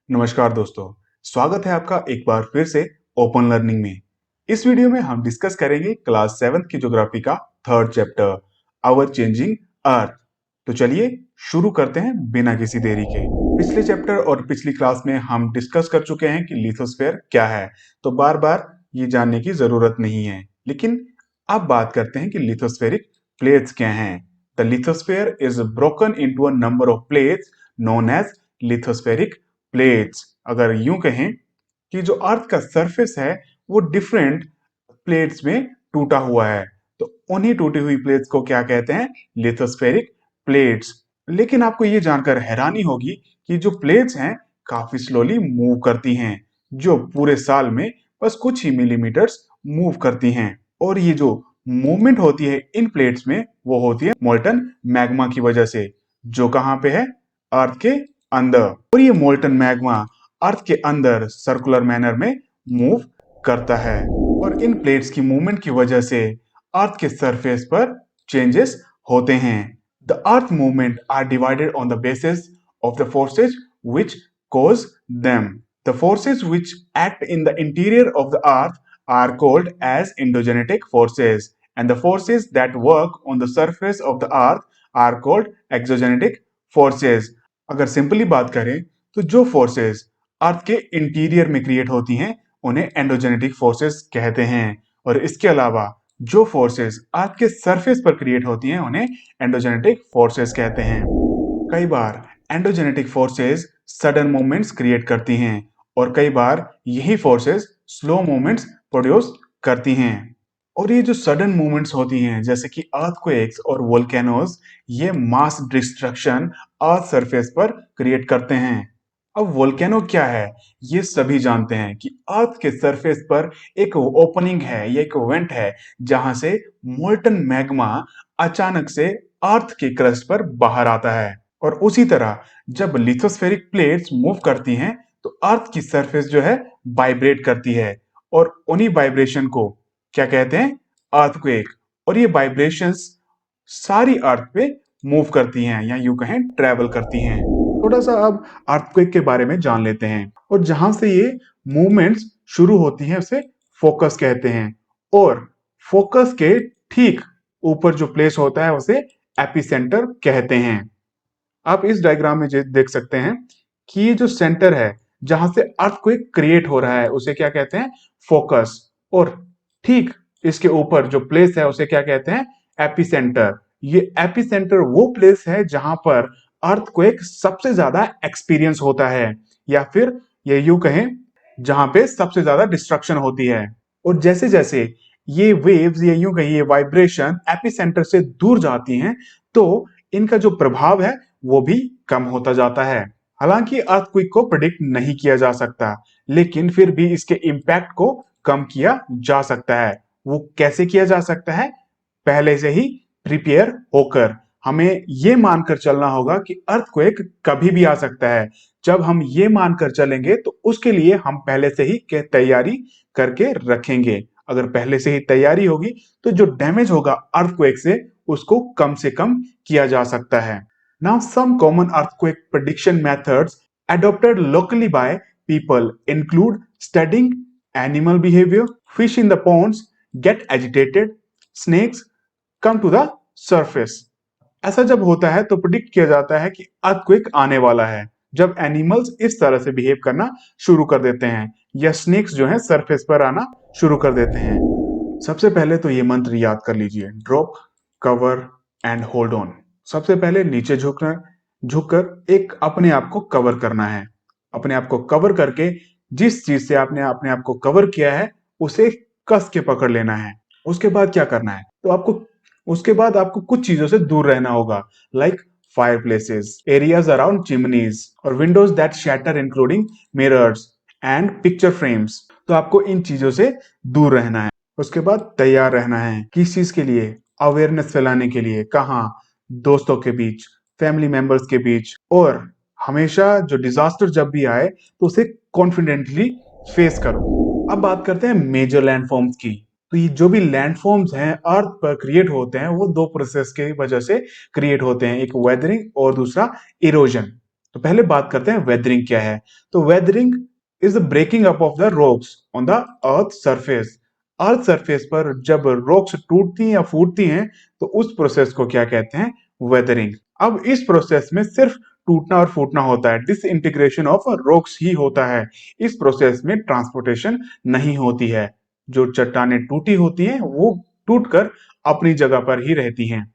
नमस्कार दोस्तों, स्वागत है आपका एक बार फिर से ओपन लर्निंग में। इस वीडियो में हम डिस्कस करेंगे क्लास 7th की ज्योग्राफी का third chapter our changing earth. तो चलिए शुरू करते हैं बिना किसी देरी के। पिछले चैप्टर और पिछली क्लास में हम डिस्कस कर चुके हैं कि लिथोस्फीयर क्या है, तो बार बार ये जानने की जरूरत नहीं है। लेकिन अब बात करते हैं कि लिथोस्फेरिक प्लेट्स क्या हैं। The lithosphere is broken into a number of plates known as lithospheric plates. अगर यूं कहें कि जो अर्थ का सरफेस है वो डिफरेंट प्लेट्स में टूटा हुआ है, तो उन्हीं टूटी हुई प्लेट्स को क्या कहते हैं? Lithospheric plates. लेकिन आपको ये जानकर हैरानी होगी कि जो प्लेट्स हैं काफी स्लोली मूव करती हैं, जो पूरे साल में बस कुछ ही मिलीमीटर्स मूव करती हैं। और ये जो मूवमेंट होती है इन प्लेट्स में वो होती है मोल्टन मैग्मा की वजह से, जो कहाँ पे है? अर्थ के अंदर। और ये मोल्टन मैग्मा अर्थ के अंदर सर्कुलर मैनर में मूव करता है, और इन प्लेट्स की मूवमेंट की वजह से अर्थ के सरफेस पर चेंजेस होते हैं। The earth movement are divided on the basis of the forces which cause them. The forces which act in the interior of the earth are called as endogenetic forces, and the forces that work on the surface of the earth are called exogenetic forces. अगर simply बात करें तो जो forces अर्थ के interior में create होती हैं उन्हें एंडोजेनेटिक फोर्सेस कहते हैं, और इसके अलावा जो फोर्सेस अर्थ के सरफेस पर क्रिएट होती हैं उन्हें एंडोजेनेटिक फोर्सेस कहते हैं। कई बार endogenetic forces sudden movements create करती हैं, और कई बार यही फोर्सेस स्लो मूवमेंट्स प्रोड्यूस करती हैं। और ये जो सडन मूवमेंट्स होती हैं जैसे कि अर्थक्वेक्स और वोल्केनोज, ये मास डिस्ट्रक्शन अर्थ सरफेस पर क्रिएट करते हैं। अब वोल्केनो क्या है ये सभी जानते हैं कि अर्थ के सरफेस पर एक ओपनिंग है, ये एक वेंट है जहां से मोल्टन मैग्मा अचानक से अर्थ के क्रस्ट पर बाहर आता है। और उसी तरह जब लिथोस्फेरिक प्लेट्स मूव करती हैं तो अर्थ की सरफेस जो है वाइब्रेट करती है, और उन्हीं वाइब्रेशन को क्या कहते हैं? अर्थक्वेक। और ये वाइब्रेशंस सारी अर्थ पे मूव करती हैं, या यूं कहें ट्रेवल करती हैं। थोड़ा सा अब अर्थक्वेक के बारे में जान लेते हैं। और जहां से ये मूवमेंट्स शुरू होती हैं उसे फोकस कहते हैं, और फोकस के ठीक ऊपर जो प्लेस होता है उसे एपिसेंटर कहते हैं। आप इस डायग्राम में देख सकते हैं कि ये जो सेंटर है जहां से अर्थक्वेक क्रिएट हो रहा है उसे क्या कहते हैं? फोकस। और ठीक इसके ऊपर जो प्लेस है उसे क्या कहते हैं? एपिसेंटर। ये एपिसेंटर वो प्लेस है जहां पर अर्थक्वेक सबसे ज्यादा एक्सपीरियंस होता है, या फिर ये यूं कहें जहां पे सबसे ज्यादा डिस्ट्रक्शन होती है। और जैसे जैसे ये वेव्स, ये यूं कहिए वाइब्रेशन एपिसेंटर से दूर जाती हैं, तो इनका जो प्रभाव है वो भी कम होता जाता है। हालांकि अर्थक्वेक को प्रिडिक्ट नहीं किया जा सकता, लेकिन फिर भी इसके इम्पैक्ट को कम किया जा सकता है। वो कैसे किया जा सकता है? पहले से ही प्रिपेयर होकर हमें ये मानकर चलना होगा कि अर्थक्वेक कभी भी आ सकता है। जब हम ये मानकर चलेंगे तो उसके लिए हम पहले से ही तैयारी करके रखेंगे। अगर पहले से ही तैयारी होगी तो जो डैमेज होगा अर्थक्वेक से कम किया जा सकता है। Now, some common earthquake prediction methods adopted locally by people include studying animal behavior, fish in the ponds get agitated, snakes come to the surface. ऐसा जब होता है तो प्रिडिक्ट किया जाता है कि अर्थक्वेक आने वाला है जब एनिमल्स इस तरह से बिहेव करना शुरू कर देते हैं, या स्नेक्स जो है सरफेस पर आना शुरू कर देते हैं। सबसे पहले तो ये मंत्र याद कर लीजिए, drop, cover and hold on. सबसे पहले नीचे झुकना, झुककर एक अपने आप को कवर करना है। अपने आप को कवर करके जिस चीज से आपने अपने आप को कवर किया है उसे कस के पकड़ लेना है। उसके बाद क्या करना है? तो उसके बाद आपको कुछ चीजों से दूर रहना होगा, like fire places, areas around chimneys और windows that shatter including mirrors and picture frames. तो आपको इन चीजों से दूर रहना है। उसके बाद तैयार रहना है किस चीज के लिए? अवेयरनेस फैलाने के लिए। कहाँ? दोस्तों के बीच, फैमिली मेंबर्स के बीच। और हमेशा जो डिजास्टर जब भी आए तो उसे कॉन्फिडेंटली फेस करो। अब बात करते हैं मेजर लैंडफॉर्म्स की। तो ये जो भी लैंडफॉर्म्स हैं अर्थ पर क्रिएट होते हैं वो दो प्रोसेस की वजह से क्रिएट होते हैं, एक वेदरिंग और दूसरा इरोजन। तो पहले बात करते हैं वेदरिंग क्या है। तो weathering is the breaking up of the rocks on the earth surface. Earth surface पर जब रॉक्स टूटती या फूटती हैं तो उस प्रोसेस को क्या कहते हैं, वेदरिंग। अब इस प्रोसेस में सिर्फ टूटना और फूटना होता है, डिसइंटीग्रेशन ऑफ रॉक्स ही होता है। इस प्रोसेस में ट्रांसपोर्टेशन नहीं होती है। जो चट्टानें टूटी होती हैं वो टूटकर अपनी जगह पर ही रहती हैं।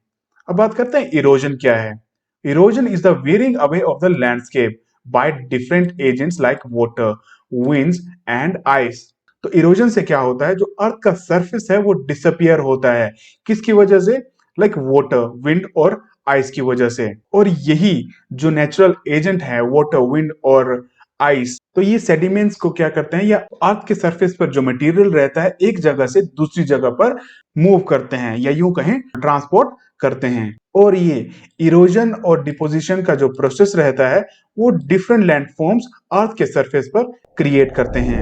अब बात करते हैं इरोजन क्या है। Erosion is the wearing away of the landscape by different agents like water, winds and ice. तो इरोजन से क्या होता है, जो अर्थ का सरफेस है वो डिसअपियर होता है। किसकी वजह से? लाइक वाटर, विंड और आइस की वजह से। और यही जो नेचुरल एजेंट है, वाटर, विंड और आइस, तो ये सेडिमेंट्स को क्या करते हैं, या अर्थ के सरफेस पर जो मटेरियल रहता है एक जगह से दूसरी जगह पर मूव करते हैं, या यूं कहें ट्रांसपोर्ट करते हैं। और ये इरोजन और डिपोजिशन का जो प्रोसेस रहता है वो डिफरेंट लैंडफॉर्म्स अर्थ के सरफेस पर क्रिएट करते हैं।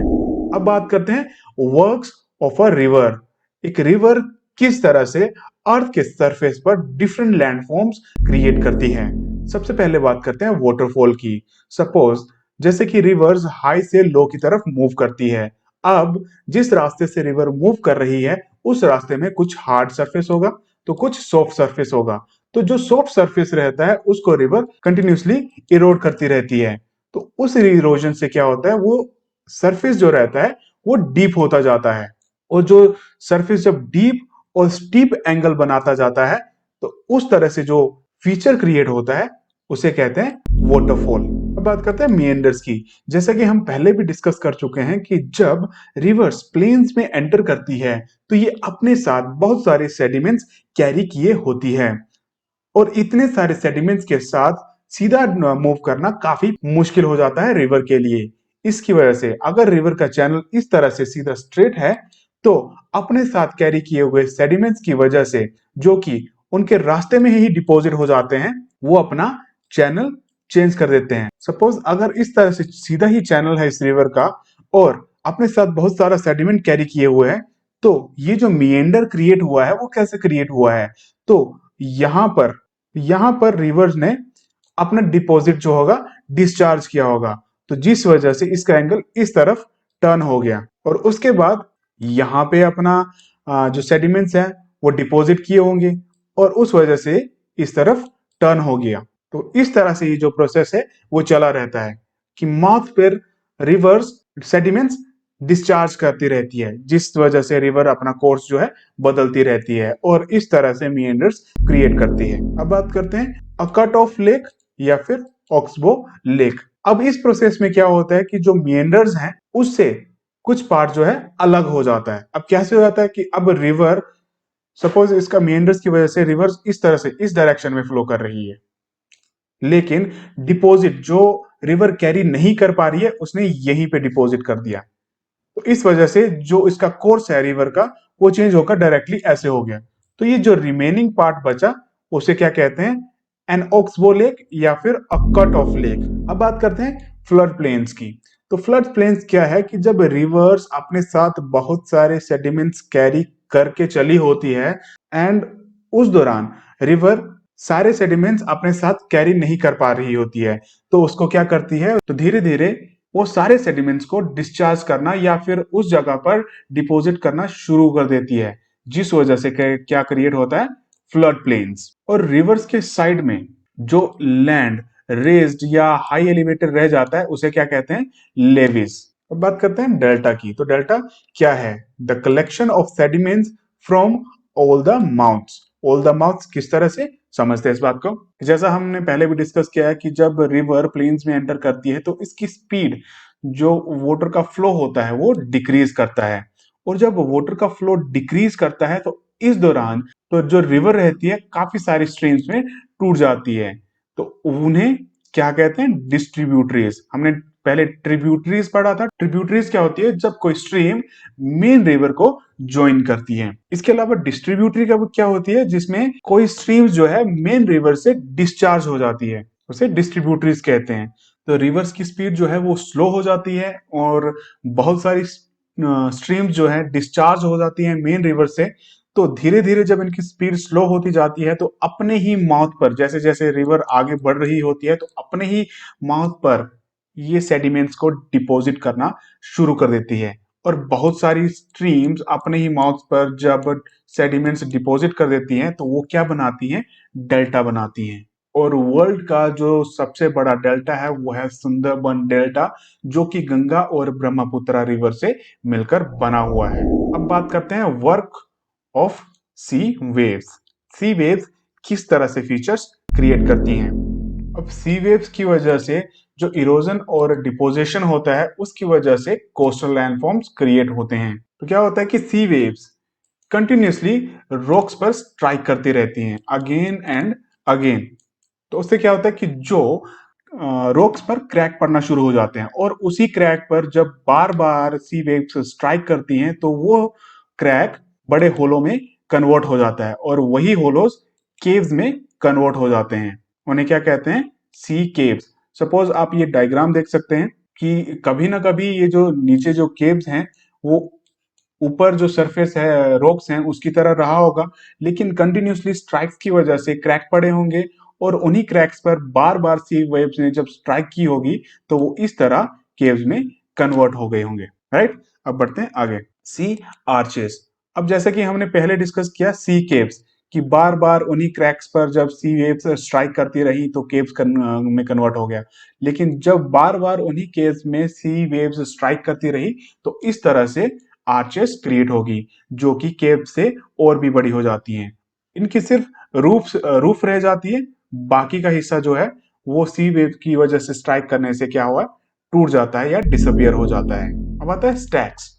अब बात करते हैं वर्क्स ऑफ अ रिवर। एक रिवर किस तरह से अर्थ के सरफेस पर डिफरेंट लैंडफॉर्म्स क्रिएट करती है। सबसे पहले बात करते हैं वाटरफॉल की। सपोज जैसे कि रिवर्स हाई से लो की तरफ मूव करती है। अब जिस रास्ते से रिवर मूव कर रही है उस रास्ते में कुछ हार्ड सरफेस होगा तो कुछ सॉफ्ट सरफेस होगा। तो जो सॉफ्ट सरफेस रहता है उसको रिवर कंटिन्यूसली इरोड करती रहती है। तो उस इरोजन से क्या होता है, वो सरफेस जो रहता है वो डीप होता जाता है। और जो सरफेस जब डीप और स्टीप एंगल बनाता जाता है तो उस तरह से जो फीचर क्रिएट होता है उसे कहते हैं वाटरफॉल। अब बात करते हैं मिएंडर्स की। जैसा कि हम पहले भी डिस्कस कर चुके हैं कि जब रिवर्स प्लेन्स में एंटर करती है तो ये अपने साथ बहुत सारे सेडिमेंट्स कैरी किए होती है। और इतने सारे सेडिमेंट्स के साथ सीधा मूव करना काफी मुश्किल हो जाता है रिवर के लिए। इसकी वजह से अगर रिवर का चैनल इस तरह से सीधा स्ट्रेट है तो अपने साथ कैरी किए हुए सेडिमेंट्स की वजह से, जो कि उनके रास्ते में ही डिपॉजिट हो जाते हैं, वो अपना चैनल चेंज कर देते हैं। सपोज अगर इस तरह से सीधा ही चैनल है इस रिवर का और अपने साथ बहुत सारा सेडिमेंट कैरी किए हुए हैं, तो ये जो मिएंडर क्रिएट हुआ है वो कैसे क्रिएट हुआ है? तो यहां पर रिवर्स ने अपना डिपॉजिट जो होगा डिस्चार्ज किया होगा, तो जिस वजह से इसका एंगल इस तरफ टर्न हो गया। और उसके बाद यहाँ पे अपना जो सेडिमेंट्स है वो डिपॉजिट किए होंगे और उस वजह से इस तरफ टर्न हो गया। तो इस तरह से ये जो प्रोसेस है वो चला रहता है कि माउथ पर रिवर्स सेडिमेंट्स डिस्चार्ज करती रहती है, जिस वजह से रिवर अपना कोर्स जो है बदलती रहती है और इस तरह से मिएंडर्स क्रिएट करती है। अब बात करते हैं अ कट ऑफ लेक या फिर ऑक्सबो लेक। अब इस प्रोसेस में क्या होता है कि जो मिएंडर्स हैं उससे कुछ पार्ट जो है अलग हो जाता है। अब कैसे हो जाता है कि अब रिवर, सपोज इसका मिएंडर्स की वजह से रिवर्स इस तरह से इस डायरेक्शन में फ्लो कर रही है, लेकिन डिपॉजिट जो रिवर कैरी नहीं कर पा रही है उसने यहीं पे डिपॉजिट कर दिया। तो इस वजह से जो इसका कोर्स है रिवर का वो चेंज होकर डायरेक्टली ऐसे हो गया। तो ये जो रिमेनिंग पार्ट बचा उसे क्या कहते हैं, एन ऑक्सबो लेक या फिर अ कट ऑफ लेक। अब बात करते हैं फ्लड प्लेन्स की। तो फ्लड प्लेन्स क्या है कि जब रिवर्स अपने साथ बहुत सारे सेडिमेंट्स कैरी करके चली होती है एंड उस दौरान रिवर सारे सेडिमेंट्स अपने साथ कैरी नहीं कर पा रही होती है, तो उसको क्या करती है, तो धीरे धीरे वो सारे सेडिमेंट्स को डिस्चार्ज करना या फिर उस जगह पर डिपॉजिट करना शुरू कर देती है, जिस वजह से क्या क्रिएट होता है, फ्लड प्लेन्स। और रिवर्स के साइड में जो लैंड रेज्ड या हाई एलिवेटेड रह जाता है उसे क्या कहते हैं, लेविस। अब बात करते हैं डेल्टा की। तो डेल्टा क्या है, the collection of sediments from all the mouths. All the mouths किस तरह से समझते हैं इस बात को, जैसा हमने पहले भी डिस्कस किया है कि जब रिवर प्लेन्स में एंटर करती है तो इसकी स्पीड, जो वाटर का फ्लो होता है वो डिक्रीज करता है। और जब वाटर का फ्लो डिक्रीज करता है तो इस दौरान तो जो रिवर रहती है काफी सारी स्ट्रीम्स में टूट जाती है, तो उन्हें क्या कहते हैं, डिस्ट्रीब्यूटरीज। हमने पहले ट्रिब्यूटरीज पढ़ा था। ट्रिब्यूटरीज क्या होती है, जब कोई स्ट्रीम मेन रिवर को ज्वाइन करती है। इसके अलावा डिस्ट्रीब्यूटरी का क्या होती है, जिसमें कोई स्ट्रीम जो है मेन रिवर से डिस्चार्ज हो जाती है, उसे डिस्ट्रीब्यूटरीज कहते हैं। तो रिवर्स की स्पीड जो है वो स्लो हो जाती है और बहुत सारी स्ट्रीम्स जो है डिस्चार्ज हो जाती है मेन रिवर से, तो धीरे धीरे जब इनकी स्पीड स्लो होती जाती है तो अपने ही माउथ पर, जैसे जैसे रिवर आगे बढ़ रही होती है, तो अपने ही माउथ पर ये सेडिमेंट्स को डिपॉजिट करना शुरू कर देती है। और बहुत सारी स्ट्रीम्स अपने ही माउथ पर जब सेडिमेंट्स डिपॉजिट कर देती हैं तो वो क्या बनाती हैं? डेल्टा बनाती हैं। और वर्ल्ड का जो सबसे बड़ा डेल्टा है वो है सुंदरबन डेल्टा, जो कि गंगा और ब्रह्मपुत्र रिवर से मिलकर बना हुआ है। अब बात करते हैं work of sea waves. Sea waves किस तरह से फीचर्स क्रिएट करती हैं? अब सी वेव्स की वजह से जो इरोजन और डिपोजिशन होता है उसकी वजह से कोस्टल लैंडफॉर्म्स क्रिएट होते हैं। तो क्या होता है कि सी वेव्स कंटिन्यूसली रॉक्स पर स्ट्राइक करती रहती हैं अगेन एंड अगेन। तो उससे क्या होता है कि जो रॉक्स पर क्रैक पड़ना शुरू हो जाते हैं, और उसी क्रैक पर जब बार बार सी वेव्स स्ट्राइक करती हैं तो वो क्रैक बड़े होलों में कन्वर्ट हो जाता है, और वही होलोज केव्स में कन्वर्ट हो जाते हैं। उन्हें क्या कहते हैं? सी केव्स। सपोज आप ये डायग्राम देख सकते हैं कि कभी ना कभी ये जो नीचे जो केव्स हैं वो ऊपर जो सरफेस है रॉक्स हैं उसकी तरह रहा होगा, लेकिन कंटिन्यूसली स्ट्राइक्स की वजह से क्रैक पड़े होंगे, और उन्हीं क्रैक्स पर बार बार सी वेव्स ने जब स्ट्राइक की होगी तो वो इस तरह केव्स में कन्वर्ट हो गए होंगे। राइट, अब बढ़ते हैं आगे। सी आर्चेस। अब जैसे कि हमने पहले डिस्कस किया सी केव्स, कि बार बार उन्हीं क्रैक्स पर जब सी वेव्स स्ट्राइक करती रही तो केव्स में कन्वर्ट हो गया, लेकिन जब बार बार उन्हीं केव्स में सी वेव्स स्ट्राइक करती रही तो इस तरह से आर्चेस क्रिएट होगी, जो कि केव से और भी बड़ी हो जाती हैं। इनकी सिर्फ रूफ रह जाती है, बाकी का हिस्सा जो है वो सी वेव की वजह से स्ट्राइक करने से क्या हुआ? टूट जाता है या डिसअपियर हो जाता है। अब आता है स्टैक्स।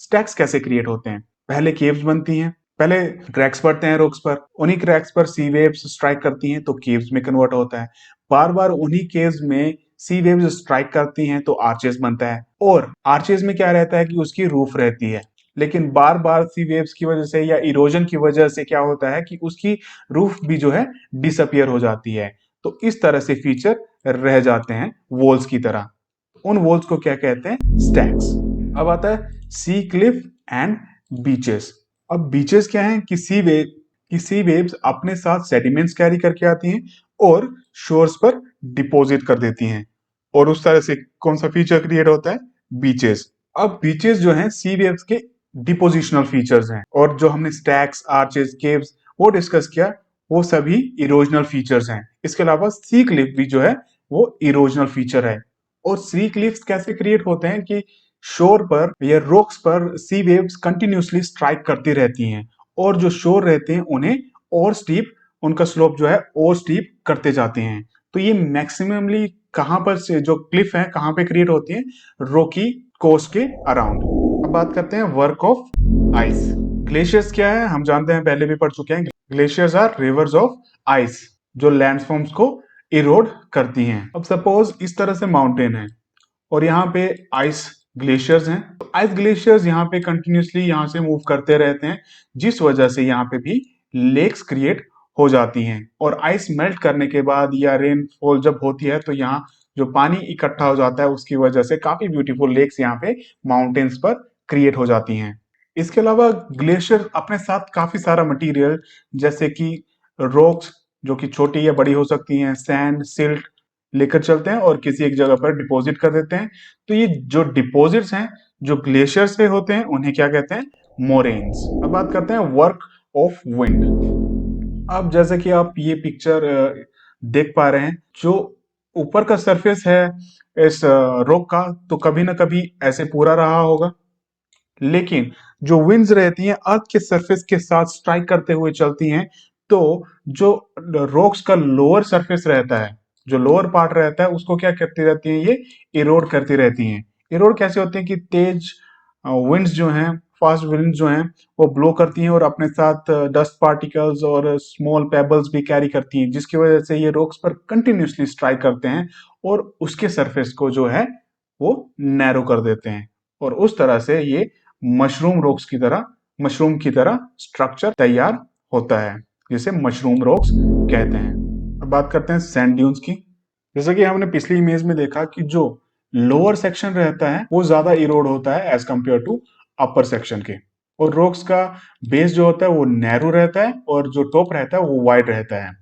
स्टैक्स कैसे क्रिएट होते हैं? पहले केव्स बनती हैं, पहले क्रैक्स पड़ते हैं रॉक्स पर, उन्हीं क्रैक्स पर सी वेव्स स्ट्राइक करती हैं तो केव्स में कन्वर्ट होता है। बार बार उन्हीं केव्स में सी वेव्स स्ट्राइक करती हैं तो आर्चेस बनता है, और आर्चेस में क्या रहता है कि उसकी रूफ रहती है, लेकिन बार बार सी वेव्स की वजह से या इरोजन की वजह से क्या होता है कि उसकी रूफ भी जो है डिसअपियर हो जाती है। तो इस तरह से फीचर रह जाते हैं वॉल्स की तरह। उन वॉल्स को क्या कहते हैं? स्टैक्स। अब आता है सी क्लिफ एंड बीचेस। अब बीचेस क्या है कि सी वेव्स अपने साथ सेडिमेंट्स कैरी करके आती हैं और शोर्स पर डिपॉजिट कर देती हैं, और उस तरह से कौन सा फीचर क्रिएट होता है? बीचेस। अब बीचेस जो हैं सी वेव्स के डिपोजिशनल फीचर्स हैं, और जो हमने स्टैक्स, आर्चेस, केव्स वो डिस्कस किया वो सभी इरोजनल फीचर्स हैं। इसके अलावा सी क्लिफ भी जो है वो इरोजनल फीचर है। और सी क्लिफ्स कैसे क्रिएट होते हैं कि शोर पर या रॉक्स पर सी वेव्स कंटिन्यूसली स्ट्राइक करती रहती हैं, और जो शोर रहते हैं उन्हें और स्टीप, उनका स्लोप जो है और स्टीप करते जाते हैं। तो ये मैक्सिममली कहां पर से जो क्लिफ है कहां पे क्रिएट होती है? रॉकी कोस्ट के अराउंड। अब बात करते हैं वर्क ऑफ आइस। ग्लेशियर्स क्या है हम जानते हैं, पहले भी पढ़ चुके हैं। Glaciers are rivers of ice जो लैंडफॉर्म्स को इरोड करती हैं। अब सपोज इस तरह से माउंटेन है और यहाँ पे आइस ग्लेशियर्स हैं, तो आइस ग्लेशियर्स यहाँ पे कंटिन्यूसली यहाँ से मूव करते रहते हैं, जिस वजह से यहाँ पे भी लेक्स क्रिएट हो जाती हैं। और आइस मेल्ट करने के बाद या रेनफॉल जब होती है तो यहाँ जो पानी इकट्ठा हो जाता है उसकी वजह से काफी ब्यूटीफुल लेक्स यहाँ पे माउंटेन्स पर क्रिएट हो जाती हैं। इसके अलावा ग्लेशियर अपने साथ काफी सारा मटेरियल, जैसे कि रॉक्स जो कि छोटी या बड़ी हो सकती हैं, सैंड, सिल्ट लेकर चलते हैं और किसी एक जगह पर डिपॉजिट कर देते हैं। तो ये जो डिपॉजिट्स हैं जो ग्लेशियर से होते हैं उन्हें क्या कहते हैं? मोरेन्स। अब बात करते हैं वर्क ऑफ विंड। अब जैसे कि आप ये पिक्चर देख पा रहे हैं, जो ऊपर का सरफेस है इस रॉक का तो कभी ना कभी ऐसे पूरा रहा होगा, लेकिन जो विंड्स रहती हैं अर्थ के सरफेस के साथ स्ट्राइक करते हुए चलती हैं, तो जो रॉक्स का लोअर सरफेस रहता है, जो लोअर पार्ट रहता है उसको क्या करती रहती हैं? ये इरोड करती रहती हैं। इरोड कैसे होती हैं कि तेज विंड्स जो हैं, फास्ट विंड्स जो हैं वो ब्लो करती हैं और अपने साथ डस्ट पार्टिकल्स और स्मॉल पेबल्स भी कैरी करती हैं, जिसकी वजह से ये रॉक्स पर कंटिन्यूसली स्ट्राइक करते हैं और उसके सरफेस को जो है वो नैरो कर देते हैं, और उस तरह से ये मशरूम की तरह स्ट्रक्चर तैयार होता है, जिसे मशरूम रॉक्स कहते हैं। अब बात करते हैं सैंड ड्यून्स की। जैसे कि हमने पिछली इमेज में देखा कि जो लोअर सेक्शन रहता है वो ज्यादा इरोड होता है as compare to upper section के। और रॉक्स का बेस जो होता है वो नैरो रहता है और जो टॉप रहता है वो वाइड रहता है।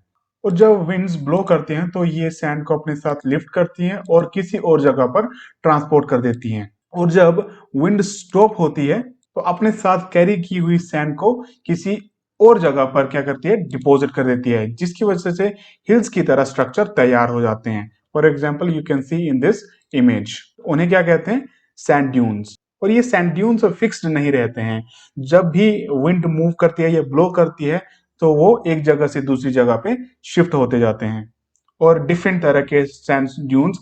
और जब विंड्स ब्लो करते हैं तो ये सैंड को अपने साथ लिफ्ट करती हैं और किसी और जगह पर ट्रांसपोर्ट कर देती हैं। और जब विंड स्टॉप होती है तो अपने साथ कैरी की हुई सैंड को किसी और जगह पर क्या करती है, डिपॉजिट कर देती है, जिसकी वजह से हिल्स की तरह स्ट्रक्चर तैयार हो जाते हैं। For example you can see in this image, उन्हें क्या कहते हैं, सैंड ड्यून्स। और ये सैंड ड्यून्स फिक्स्ड नहीं रहते हैं, जब भी विंड मूव करती है या ब्लो करती है तो वो एक जगह से दूसरी जगह पे शिफ्ट होते जाते हैं। और डिफरेंट तरह के सैंड ड्यून्स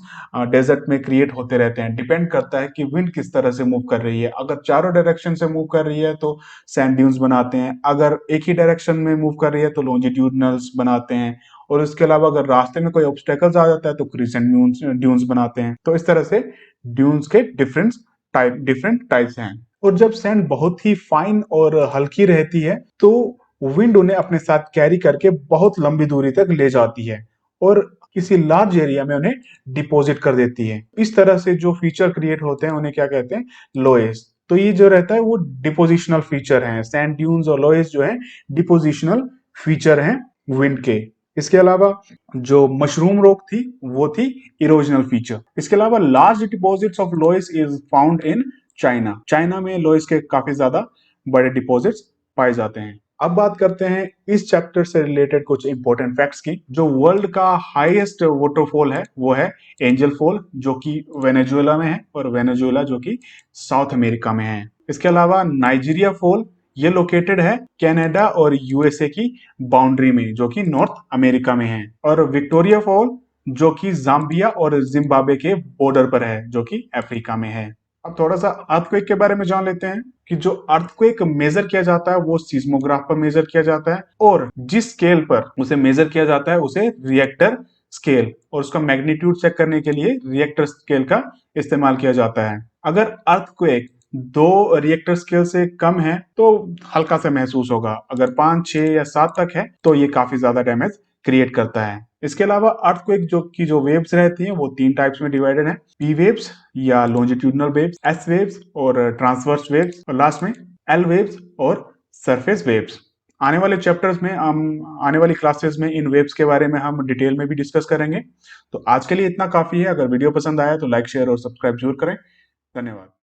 डेजर्ट में क्रिएट होते रहते हैं, डिपेंड करता है कि विंड किस तरह से मूव कर रही है। अगर चारों डायरेक्शन से मूव कर रही है तो सैंड ड्यून्स बनाते हैं, अगर एक ही डायरेक्शन में मूव कर रही है तो लॉन्जिट्यूडनल्स बनाते हैं, और इसके अलावा अगर रास्ते में कोई ऑब्स्टेकल्स आ जाता है तो क्रिसेंट ड्यून्स बनाते हैं। तो इस तरह से ड्यून्स के डिफरेंट टाइप्स हैं। और जब सैंड बहुत ही फाइन और हल्की रहती है तो विंड उन्हें अपने साथ कैरी करके बहुत लंबी दूरी तक ले जाती है और किसी लार्ज एरिया में उन्हें डिपॉजिट कर देती है। इस तरह से जो फीचर क्रिएट होते हैं उन्हें क्या कहते हैं, लोएस। तो ये जो रहता है वो डिपोजिशनल फीचर हैं, सैंड ड्यून्स और लोएस जो है डिपोजिशनल फीचर हैं विंड के। इसके अलावा जो मशरूम रॉक थी वो थी इरोजनल फीचर। इसके अलावा large deposits of loess is found in China. China में लोएस के काफी ज्यादा बड़े डिपॉजिट्स पाए जाते हैं। अब बात करते हैं इस चैप्टर से रिलेटेड कुछ इंपॉर्टेंट फैक्ट्स की। जो वर्ल्ड का हाईएस्ट वाटरफॉल है वो है एंजल फॉल, जो कि वेनेजुएला में है, और वेनेजुएला जो कि साउथ अमेरिका में है। इसके अलावा नाइजीरिया फॉल, ये लोकेटेड है कनाडा और यूएसए की बाउंड्री में, जो कि नॉर्थ अमेरिका में है। और विक्टोरिया फॉल जो कि जाम्बिया और जिम्बाब्वे के बॉर्डर पर है, जो कि अफ्रीका में है। अब थोड़ा सा अर्थक्वेक के बारे में जान लेते हैं कि जो अर्थक्वेक मेजर किया जाता है वो सीस्मोग्राफ पर मेजर किया जाता है, और जिस स्केल पर उसे मेजर किया जाता है उसे रिएक्टर स्केल, और उसका मैग्नीट्यूड चेक करने के लिए रिएक्टर स्केल का इस्तेमाल किया जाता है। अगर अर्थक्वेक 2 रिएक्टर स्केल से कम है तो हल्का सा महसूस होगा, अगर 5, 6 या 7 तक है तो ये काफी ज्यादा डैमेज क्रिएट करता है। इसके अलावा अर्थक्वेक जो वेव्स रहती हैं वो 3 टाइप्स में डिवाइडेड है, पी वेव्स या लॉन्जिट्यूडनल वेव्स, एस वेव्स और ट्रांसवर्स वेव्स, और लास्ट में एल वेव्स और सरफेस वेव्स। आने वाले चैप्टर्स में हम आने वाली क्लासेस में इन वेव्स के बारे में हम डिटेल में भी डिस्कस करेंगे। तो आज के लिए इतना काफी है। अगर वीडियो पसंद आया तो लाइक, शेयर और सब्सक्राइब जरूर करें। धन्यवाद।